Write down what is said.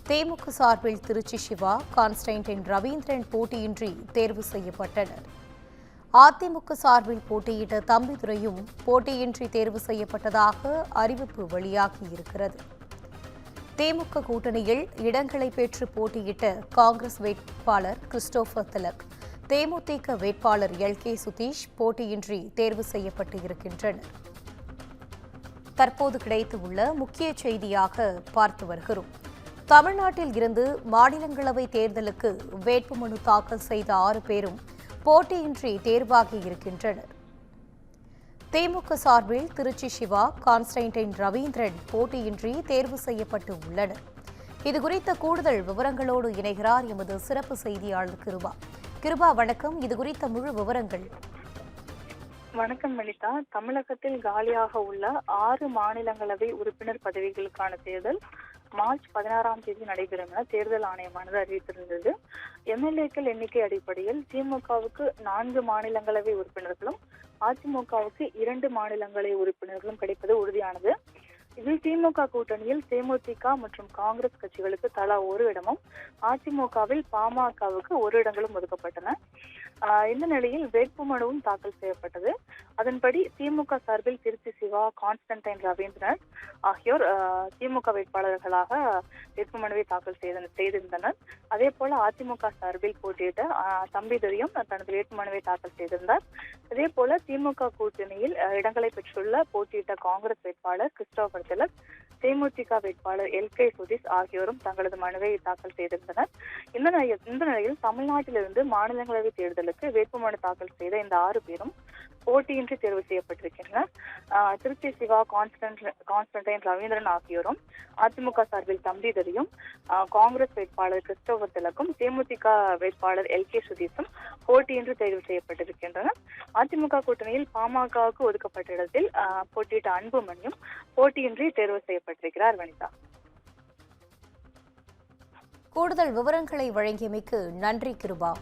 தேமுக சார்பில் திருச்சி சிவா, கான்ஸ்டன்டைன் ரவீந்திரன் போட்டியின்றி தேர்வு செய்யப்பட்டனர். அதிமுக சார்பில் போட்டியிட்ட தம்பிதுரையும் போட்டியின்றி தேர்வு செய்யப்பட்டதாக அறிவிப்பு வெளியாகியிருக்கிறது. தேமுக கூட்டணியில் இடங்களை பெற்று போட்டியிட்ட காங்கிரஸ் வேட்பாளர் கிறிஸ்டோபர் திலக், தேமுதிக வேட்பாளர் எல்.கே. சுதீஷ் போட்டியின்றி தேர்வு செய்யப்பட்டு இருக்கின்றனர். தற்போது கிடைத்துள்ள முக்கிய செய்தியாக பார்த்து வருகிறோம். தமிழ்நாட்டில் இருந்து மாநிலங்களவை தேர்தலுக்கு வேட்புமனு தாக்கல் செய்த 6 பேரும் போட்டியின்றி தேர்வாகி இருக்கின்றனர். தேமுக சார்பில் திருச்சி சிவா, கான்ஸ்டன்டைன் ரவீந்திரன் போட்டியின்றி தேர்வு செய்யப்பட்டு உள்ளனர். இதுகுறித்த கூடுதல் விவரங்களோடு இணைகிறார் எமது சிறப்பு செய்தியாளர் கிருபா. கிருபா, வணக்கம். இதுகுறித்த முழு விவரங்கள். வணக்கம் மலிதா. தமிழகத்தில் காலியாக உள்ள 6 மாநிலங்களவை உறுப்பினர் பதவிகளுக்கான தேர்தல் மார்ச் 16ஆம் தேதி நடைபெறும் என தேர்தல் ஆணையமானது அறிவித்திருந்தது. எம்எல்ஏக்கள் எண்ணிக்கை அடிப்படையில் திமுகவுக்கு 4 மாநிலங்களவை உறுப்பினர்களும் அதிமுகவுக்கு 2 மாநிலங்களவை உறுப்பினர்களும் கிடைப்பது உறுதியானது. இதில் திமுக கூட்டணியில் தேமுதிக மற்றும் காங்கிரஸ் கட்சிகளுக்கு தலா 1 இடமும், அதிமுகவில் பாமகவுக்கு 1 இடங்களும் ஒதுக்கப்பட்டன. இந்த நிலையில் வேட்புமனுவும் தாக்கல் செய்யப்பட்டது. அதன்படி திமுக சார்பில் திருச்சி சிவா, கான்ஸ்டன்டைன் ரவீந்திரன் ஆகியோர் திமுக வேட்பாளர்களாக வேட்புமனுவை தாக்கல் செய்திருந்தனர். அதே போல அதிமுக சார்பில் போட்டியிட்ட தம்பிதுரையும் தனது வேட்புமனுவை தாக்கல் செய்திருந்தார். அதே போல திமுக கூட்டணியில் இடங்களை பெற்றுள்ள போட்டியிட்ட காங்கிரஸ் வேட்பாளர் கிறிஸ்டோபர் திலக், தேமுதிக வேட்பாளர் எல்.கே. சுதீஷ் ஆகியோரும் தங்களது மனுவை தாக்கல் செய்திருந்தனர். இந்த நிலையில் தமிழ்நாட்டிலிருந்து மாநிலங்களவை தேர்தலுக்கு வேட்புமனு தாக்கல் செய்த இந்த 6 பேரும் போட்டியின்றி தேர்வு செய்யப்பட்டிருக்கின்றனர். திருச்சி சிவா, கான்ஸ்டன்டைன் ரவீந்திரன் ஆகியோரும், அதிமுக சார்பில் தம்பிதுரையும், காங்கிரஸ் வேட்பாளர் கிறிஸ்டோபர் திலக்கும், தேமுதிக வேட்பாளர் எல்.கே. சுதீஷும் போட்டியின்றி தேர்வு செய்யப்பட்டிருக்கின்றனர். அதிமுக கூட்டணியில் பாமகவுக்கு ஒதுக்கப்பட்ட இடத்தில் போட்டியிட்ட அன்புமணியும் போட்டியின்றி தேர்வு செய்யப்பட்டிருக்கிறார். வனிதா, கூடுதல் விவரங்களை வழங்கியமைக்கு நன்றி கிருபா.